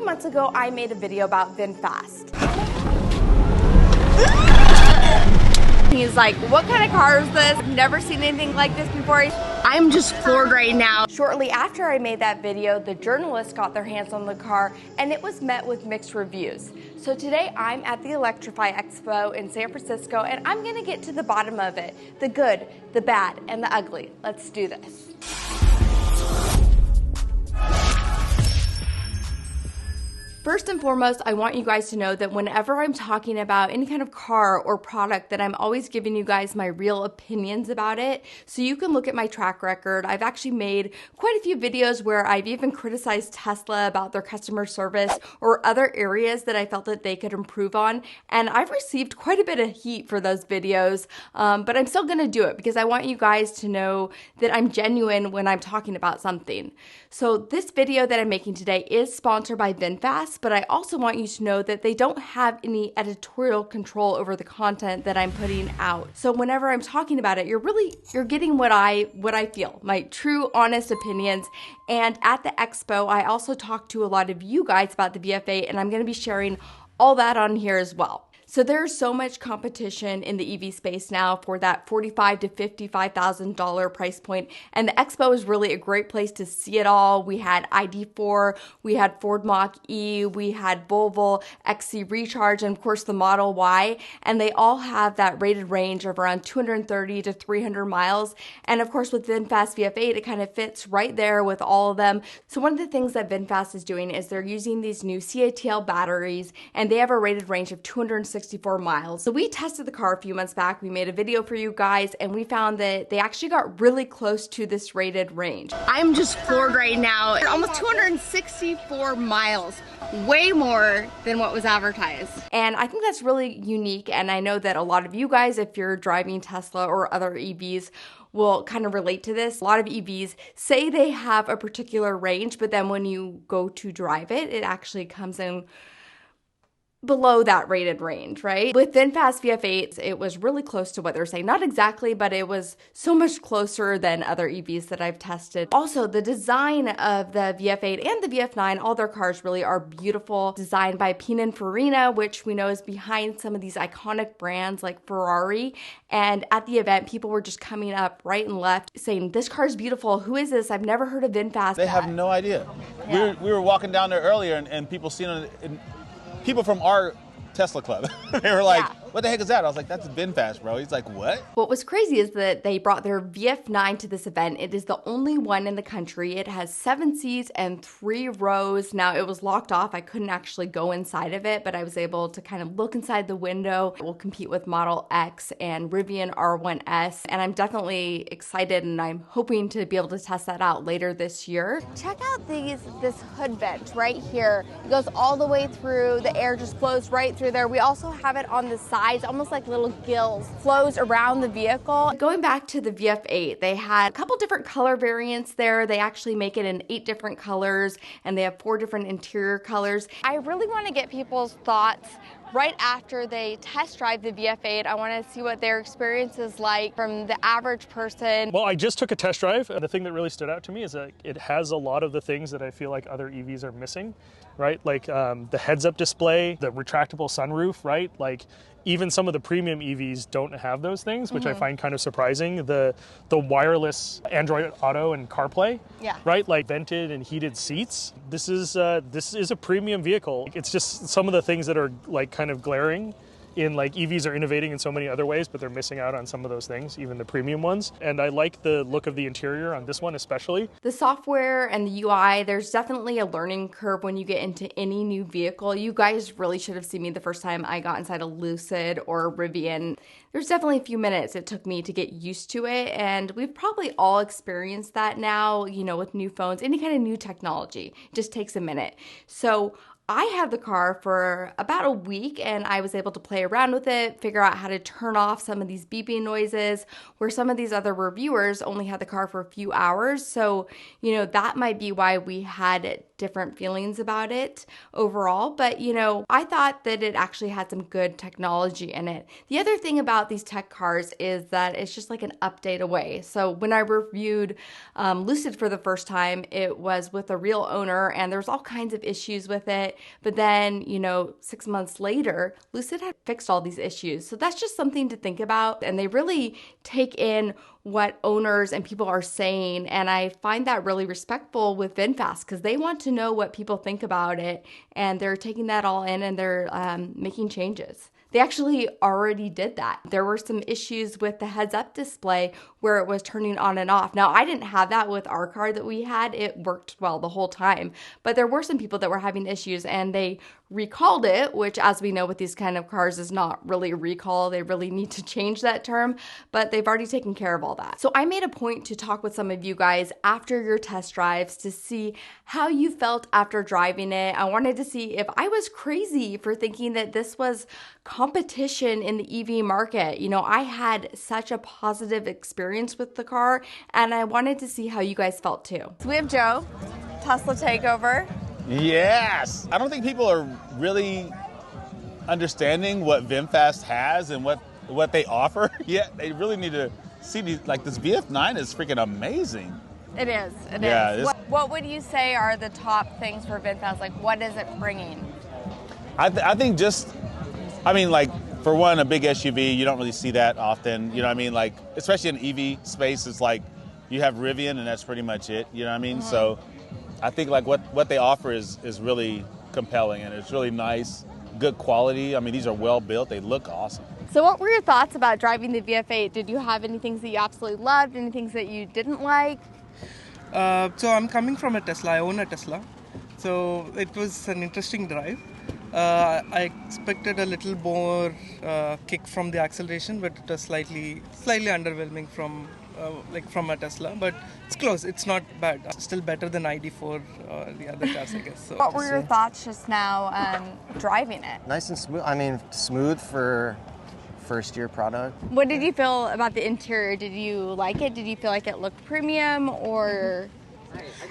months ago, I made a video about VinFast. He's like, what kind of car is this? I've never seen anything like this before. I'm just floored right now. Shortly after I made that video, the journalists got their hands on the car and it was met with mixed reviews. So today I'm at the Electrify Expo in San Francisco and I'm gonna get to the bottom of it. The good, the bad, and the ugly. Let's do this. First and foremost, I want you guys to know that whenever I'm talking about any kind of car or product, that I'm always giving you guys my real opinions about it. So you can look at my track record. I've actually made quite a few videos where I've even criticized Tesla about their customer service or other areas that I felt that they could improve on. And I've received quite a bit of heat for those videos, but I'm still gonna do it because I want you guys to know that I'm genuine when I'm talking about something. So this video that I'm making today is sponsored by VinFast, but I also want you to know that they don't have any editorial control over the content that I'm putting out. So whenever I'm talking about it, you're getting what I feel, my true, honest opinions. And at the expo, I also talked to a lot of you guys about the VF8, and I'm going to be sharing all that on here as well. So there's so much competition in the EV space now for that $45,000 to $55,000 price point. And the expo is really a great place to see it all. We had ID4, we had Ford Mach-E, we had Volvo XC Recharge, and of course the Model Y. And they all have that rated range of around 230 to 300 miles. And of course with VinFast VF8, it kind of fits right there with all of them. So one of the things that VinFast is doing is they're using these new CATL batteries, and they have a rated range of 264 miles. So we tested the car a few months back. We made a video for you guys and we found that they actually got really close to this rated range. I'm just floored right now. Almost 264 miles, way more than what was advertised. And I think that's really unique, and I know that a lot of you guys, if you're driving Tesla or other EVs, will kind of relate to this. A lot of EVs say they have a particular range, but then when you go to drive it, it actually comes in below that rated range, right? With VinFast VF8, it was really close to what they're saying. Not exactly, but it was so much closer than other EVs that I've tested. Also, the design of the VF8 and the VF9, all their cars really are beautiful. Designed by Pininfarina, which we know is behind some of these iconic brands like Ferrari. And at the event, people were just coming up right and left saying, this car is beautiful. Who is this? I've never heard of VinFast. They have no idea. Yeah. We were walking down there earlier and people seen it. People from our Tesla club, they were like, what the heck is that? I was like, that's VinFast, bro. He's like, what? What was crazy is that they brought their VF9 to this event. It is the only one in the country. It has 7 seats and 3 rows. Now, it was locked off. I couldn't actually go inside of it, but I was able to kind of look inside the window. It will compete with Model X and Rivian R1S, and I'm definitely excited, and I'm hoping to be able to test that out later this year. Check out this hood vent right here. It goes all the way through. The air just flows right through there. We also have it on the sides, almost like little gills, flows around the vehicle. Going back to the VF8, they had a couple different color variants there. They actually make it in 8 different colors, and they have 4 different interior colors. I really want to get people's thoughts right after they test drive the VF8. I want to see what their experience is like from the average person. Well, I just took a test drive. The thing that really stood out to me is that it has a lot of the things that I feel like other EVs are missing, right? Like the heads-up display, the retractable sunroof, right? Like even some of the premium EVs don't have those things, which I find kind of surprising. The wireless Android Auto and CarPlay, right? Like vented and heated seats. This is a premium vehicle. It's just some of the things that are like kind of glaring in like EVs are innovating in so many other ways, but they're missing out on some of those things, even the premium ones. And I like the look of the interior on this one especially. The software and the UI, there's definitely a learning curve when you get into any new vehicle. You guys really should have seen me the first time I got inside a Lucid or a Rivian. There's definitely a few minutes it took me to get used to it, and we've probably all experienced that now, you know, with new phones, any kind of new technology. It just takes a minute. So I had the car for about a week and I was able to play around with it, figure out how to turn off some of these beeping noises, where some of these other reviewers only had the car for a few hours. So, you know, that might be why we had different feelings about it overall, but I thought that it actually had some good technology in it. The other thing about these tech cars is that it's just like an update away. So when I reviewed Lucid for the first time, it was with a real owner and there's all kinds of issues with it. But then, 6 months later, Lucid had fixed all these issues. So that's just something to think about. And they really take in what owners and people are saying. And I find that really respectful with VinFast because they want to know what people think about it. And they're taking that all in and they're making changes. They actually already did that. There were some issues with the heads-up display where it was turning on and off. Now, I didn't have that with our car that we had. It worked well the whole time. But there were some people that were having issues and they recalled it, which as we know with these kind of cars is not really a recall. They really need to change that term, but they've already taken care of all that. So I made a point to talk with some of you guys after your test drives to see how you felt after driving it. I wanted to see if I was crazy for thinking that this was competition in the EV market. I had such a positive experience with the car and I wanted to see how you guys felt too. So we have Joe, Tesla takeover. Yes! I don't think people are really understanding what VinFast has and what they offer yet. They really need to see these, like this VF9 is freaking amazing. It is. It is. What would you say are the top things for VinFast? Like, what is it bringing? I think for one, a big SUV, you don't really see that often. Like, especially in EV space, it's like you have Rivian and that's pretty much it. You know what I mean? Mm-hmm. So I think like what they offer is really compelling and it's really nice, good quality. I mean, these are well built. They look awesome. So what were your thoughts about driving the VF8? Did you have any things that you absolutely loved? Any things that you didn't like? So I'm coming from a Tesla. I own a Tesla. So it was an interesting drive. I expected a little more kick from the acceleration, but it was slightly underwhelming from a Tesla. But it's close. It's not bad. Still better than ID4 or the other cars, I guess. So, what were your thoughts just now driving it? Nice and smooth. I mean, smooth for first-year product. What did you feel about the interior? Did you like it? Did you feel like it looked premium or?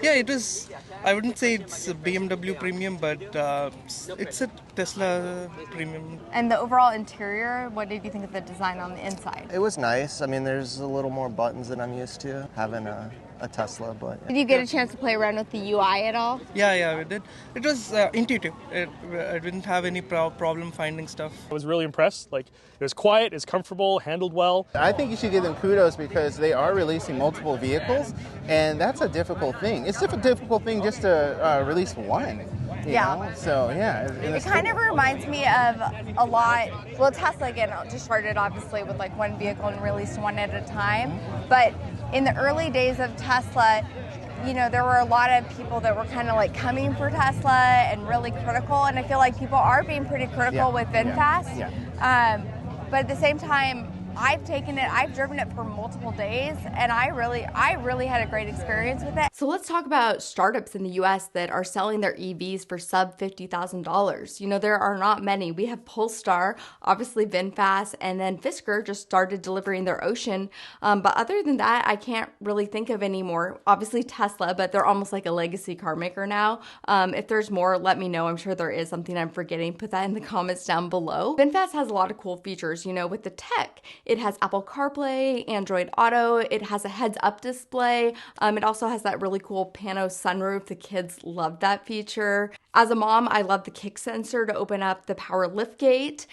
Yeah, it was. I wouldn't say it's a BMW premium, but it's a Tesla premium. And the overall interior, what did you think of the design on the inside? It was nice. I mean, there's a little more buttons than I'm used to having a Tesla, but yeah. Did you get a chance to play around with the UI at all? Yeah, we did. It was intuitive. I didn't have any problem finding stuff. I was really impressed. Like, it was quiet, it's comfortable, handled well. I think you should give them kudos because they are releasing multiple vehicles, and that's a difficult thing. It's a difficult thing just to release one. You know? So, yeah. It kind of reminds me of a lot. Well, Tesla, again, just started obviously with like one vehicle and released one at a time. But in the early days of Tesla, there were a lot of people that were kind of like coming for Tesla and really critical. And I feel like people are being pretty critical with VinFast. Yeah. But at the same time, I've driven it for multiple days, and I really had a great experience with it. So let's talk about startups in the US that are selling their EVs for sub $50,000. There are not many. We have Polestar, obviously VinFast, and then Fisker just started delivering their Ocean. But other than that, I can't really think of any more. Obviously Tesla, but they're almost like a legacy car maker now. If there's more, let me know. I'm sure there is something I'm forgetting. Put that in the comments down below. VinFast has a lot of cool features, with the tech. It has Apple CarPlay, Android Auto, it has a heads-up display, it also has that really cool pano sunroof. The kids love that feature. As a mom, I love the kick sensor to open up the power liftgate.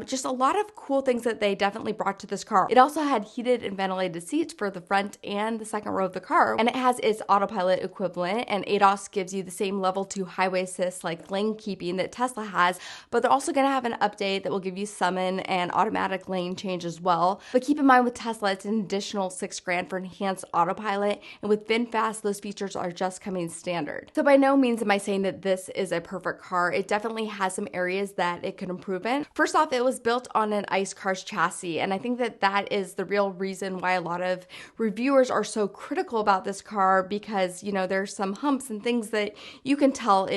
Just a lot of cool things that they definitely brought to this car. It also had heated and ventilated seats for the front and the second row of the car, and it has its autopilot equivalent, and ADAS gives you the same level 2 highway assist like lane keeping that Tesla has, but they're also going to have an update that will give you summon and automatic lane change as well. But keep in mind with Tesla, it's an additional $6,000 for enhanced autopilot, and with VinFast, those features are just coming standard. So by no means am I saying that this is a perfect car. It definitely has some areas that it could improve in. First off, it was built on an ICE car's chassis, and I think that that is the real reason why a lot of reviewers are so critical about this car, because there's some humps and things that you can tell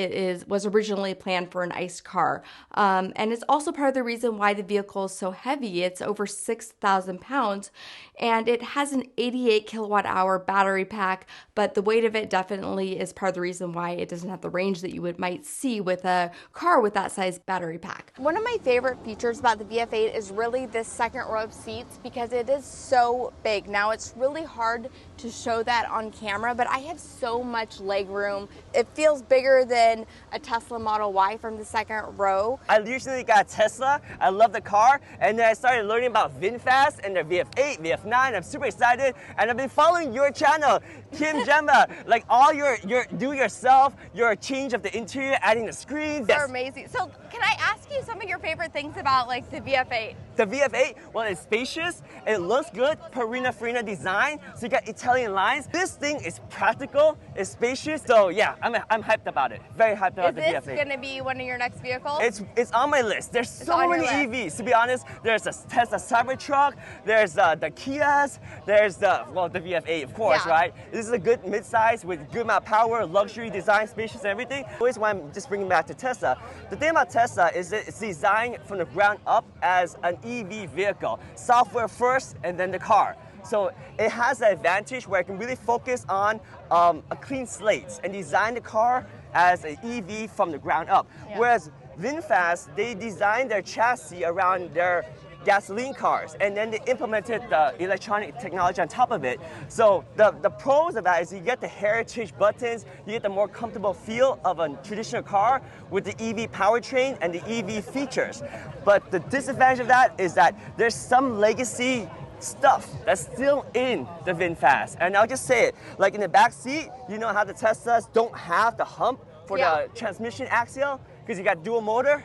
was originally planned for an ICE car. And it's also part of the reason why the vehicle is so heavy. It's over 6 6,000 pounds, and it has an 88 kilowatt hour battery pack, but the weight of it definitely is part of the reason why it doesn't have the range that you might see with a car with that size battery pack. One of my favorite features about the VF8 is really this second row of seats because it is so big. Now it's really hard to show that on camera, but I have so much leg room. It feels bigger than a Tesla Model Y from the second row. I recently got a Tesla. I love the car, and then I started learning about VinFast and their VF8, VF9. I'm super excited, and I've been following your channel, Kim Gemma, like all your do-yourself, your change of the interior, adding the screens. They're amazing. So can I ask you some of your favorite things about like the VF8? The VF8, well, it's spacious, it looks good, Pininfarina design, so you got Italian lines. This thing is practical, it's spacious, so yeah, I'm hyped about it. Very hyped about the VF8. Is this going to be one of your next vehicles? It's on my list. There's so many EVs, to be honest. There's a Tesla Cybertruck, there's the Kias, there's the VF8, of course, right? This is a good midsize with good amount of power, luxury design, spacious and everything. Always why I'm just bringing back to Tesla. The thing about Tesla is that it's designed from the ground up as an EV vehicle. Software first and then the car. So it has the advantage where I can really focus on a clean slate and design the car as an EV from the ground up. Whereas VinFast, they designed their chassis around their gasoline cars, and then they implemented the electronic technology on top of it. So the pros of that is you get the heritage buttons, you get the more comfortable feel of a traditional car with the EV powertrain and the EV features. But the disadvantage of that is that there's some legacy stuff that's still in the VinFast. And I'll just say it, like in the back seat, you know how the Teslas don't have the hump for the transmission axial because you got dual motor?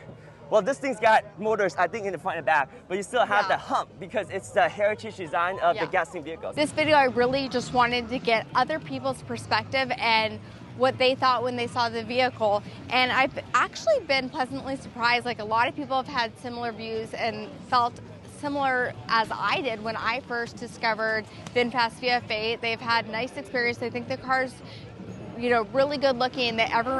Well, this thing's got motors, I think, in the front and back, but you still have the hump because it's the heritage design of the gasoline vehicles. This video, I really just wanted to get other people's perspective and what they thought when they saw the vehicle. And I've actually been pleasantly surprised. Like, a lot of people have had similar views and felt similar as I did when I first discovered VinFast VF8. They've had nice experience. They think the car's, you know, really good looking.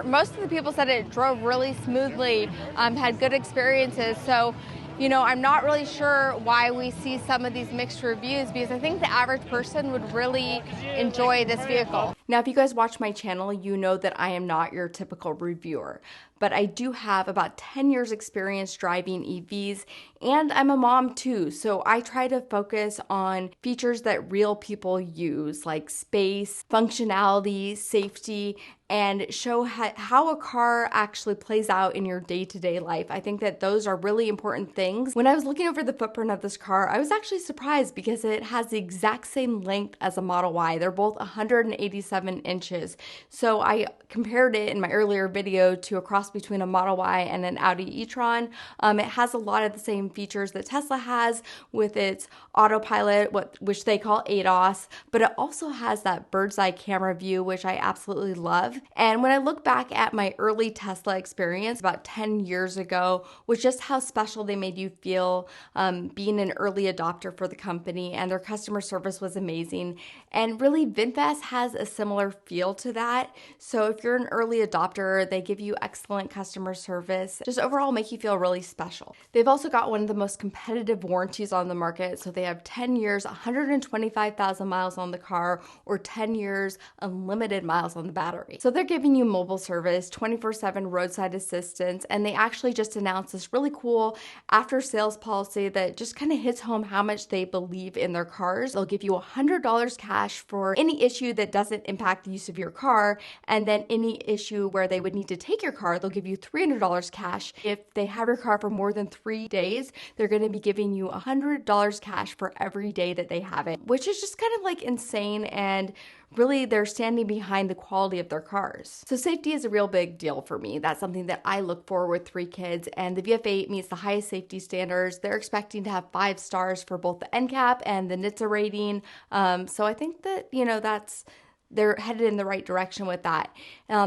Most of the people said it drove really smoothly, had good experiences. So, you know, I'm not really sure why we see some of these mixed reviews because I think the average person would really enjoy this vehicle. Now, if you guys watch my channel, you know that I am not your typical reviewer, but I do have about 10 years experience driving EVs, and I'm a mom too, so I try to focus on features that real people use, like space, functionality, safety, and show how a car actually plays out in your day-to-day life. I think that those are really important things. When I was looking over the footprint of this car, I was actually surprised because it has the exact same length as a Model Y. They're both 187 inches. So I compared it in my earlier video to a cross between a Model Y and an Audi e-tron. It has a lot of the same features that Tesla has with its autopilot, which they call ADAS, but it also has that bird's eye camera view, which I absolutely love. And when I look back at my early Tesla experience about 10 years ago, was just how special they made you feel being an early adopter for the company, and their customer service was amazing. And really, VinFast has a similar feel to that. So if you're an early adopter, they give you excellent customer service, just overall make you feel really special. They've also got one of the most competitive warranties on the market. So they have 10 years, 125,000 miles on the car, or 10 years, unlimited miles on the battery. So they're giving you mobile service, 24/7 roadside assistance, and they actually just announced this really cool after sales policy that just kind of hits home how much they believe in their cars. They'll give you $100 cash for any issue that doesn't impact the use of your car, and then any issue where they would need to take your car, they'll give you $300 cash. If they have your car for more than 3 days, they're going to be giving you $100 cash for every day that they have it, which is just kind of like insane, and really they're standing behind the quality of their cars. So safety is a real big deal for me. That's something that I look for with 3 kids, and the VF8 meets the highest safety standards. They're expecting to have 5 stars for both the NCAP and the NHTSA rating. So I think that, you know, they're headed in the right direction with that.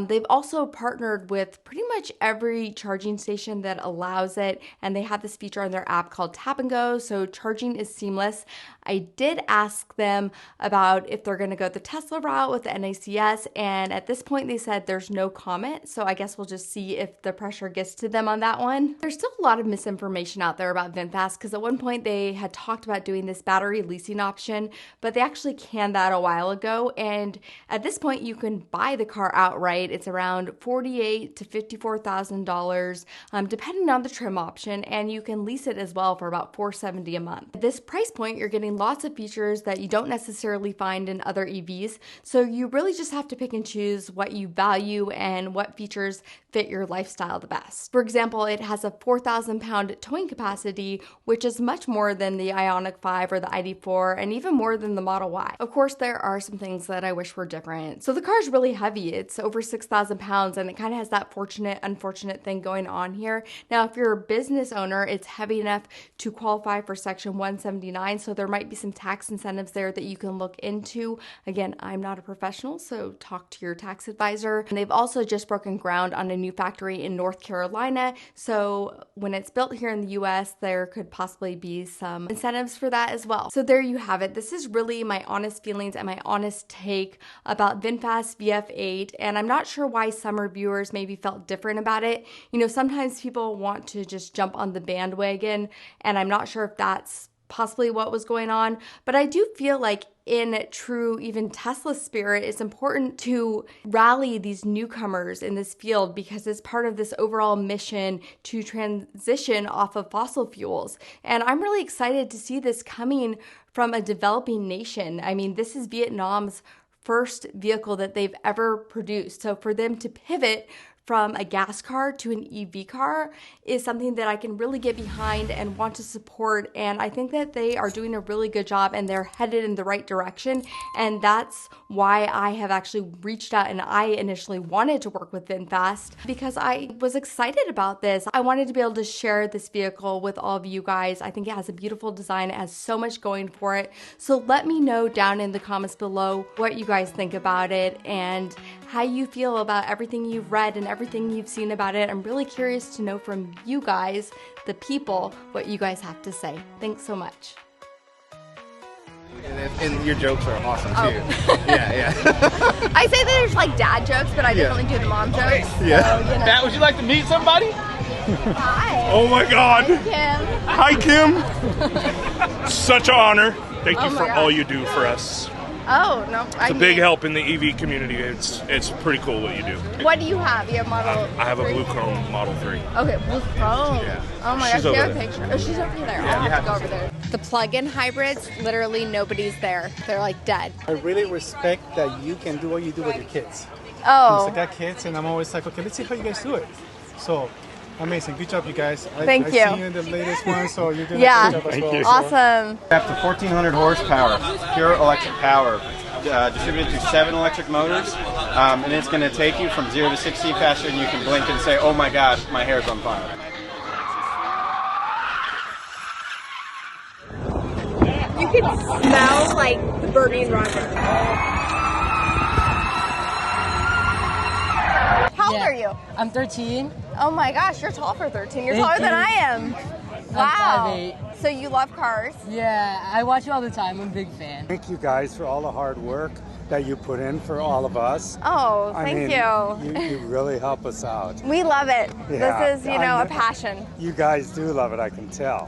They've also partnered with pretty much every charging station that allows it, and they have this feature on their app called Tap and Go, so charging is seamless. I did ask them about if they're going to go the Tesla route with the NACS, and at this point they said there's no comment, so I guess we'll just see if the pressure gets to them on that one. There's still a lot of misinformation out there about VinFast, because at one point they had talked about doing this battery leasing option, but they actually canned that a while ago, and at this point you can buy the car outright. It's around $48,000 to $54,000, depending on the trim option, and you can lease it as well for about $470 a month. At this price point, you're getting lots of features that you don't necessarily find in other EVs, so you really just have to pick and choose what you value and what features fit your lifestyle the best. For example, it has a 4,000 pound towing capacity, which is much more than the Ioniq 5 or the ID4, and even more than the Model Y. Of course, there are some things that I wish were different. So the car is really heavy. It's over 6,000 pounds, and it kind of has that fortunate, unfortunate thing going on here. Now, if you're a business owner, it's heavy enough to qualify for Section 179, so there might be some tax incentives there that you can look into. Again, I'm not a professional, so talk to your tax advisor. And they've also just broken ground on a new factory in North Carolina, so when it's built here in the US, there could possibly be some incentives for that as well. So there you have it. This is really my honest feelings and my honest take about VinFast VF8, and I'm not sure why some reviewers maybe felt different about it. You know, sometimes people want to just jump on the bandwagon, and I'm not sure if that's possibly what was going on, but I do feel like in true even Tesla spirit, it's important to rally these newcomers in this field because it's part of this overall mission to transition off of fossil fuels. And I'm really excited to see this coming from a developing nation. I mean, this is Vietnam's first vehicle that they've ever produced. So for them to pivot from a gas car to an EV car is something that I can really get behind and want to support. And I think that they are doing a really good job and they're headed in the right direction. And that's why I have actually reached out, and I initially wanted to work with VinFast because I was excited about this. I wanted to be able to share this vehicle with all of you guys. I think it has a beautiful design. It has so much going for it. So let me know down in the comments below what you guys think about it and how you feel about everything you've read and everything you've seen about it. I'm really curious to know from you guys, the people, what you guys have to say. Thanks so much. And your jokes are awesome too. Oh. Yeah. I say that there's like dad jokes, but I definitely do the mom jokes. Yeah. So, you know. Matt, would you like to meet somebody? Hi. Oh my God. Hi, Hi, Kim. Kim. Such an honor. Thank you for gosh. all you do for us. Oh, no. It's a big help in the EV community. It's pretty cool what you do. What do you have? You have Model I have a 3? Blue Chrome Model 3. Okay, Blue Chrome. Yeah. Oh my She's gosh, you over have a there. picture. Oh, she's over there. Yeah, I'll you have to have go over there. The plug-in hybrids, literally nobody's there. They're like dead. I really respect that you can do what you do with your kids. Oh. I got kids, and I'm always like, okay, let's see how you guys do it. So, amazing. Good job, you guys. Thank you. I see you in the latest one, so you're doing Yeah. a good job as well. you. Awesome. Up to 1,400 horsepower, pure electric power, distributed through 7 electric motors, and it's going to take you from 0 to 60 faster than you can blink and say, oh my God, my hair's on fire. You can smell like the burning rubber. How old are you? I'm 13. Oh my gosh, you're tall for 13. You're Thank taller than you. I am. Wow. I'm 5'8". So you love cars? Yeah, I watch you all the time. I'm a big fan. Thank you guys for all the hard work that you put in for all of us. Oh, I thank mean, you. You really help us out. We love it. Yeah, This is, a passion. You guys do love it, I can tell.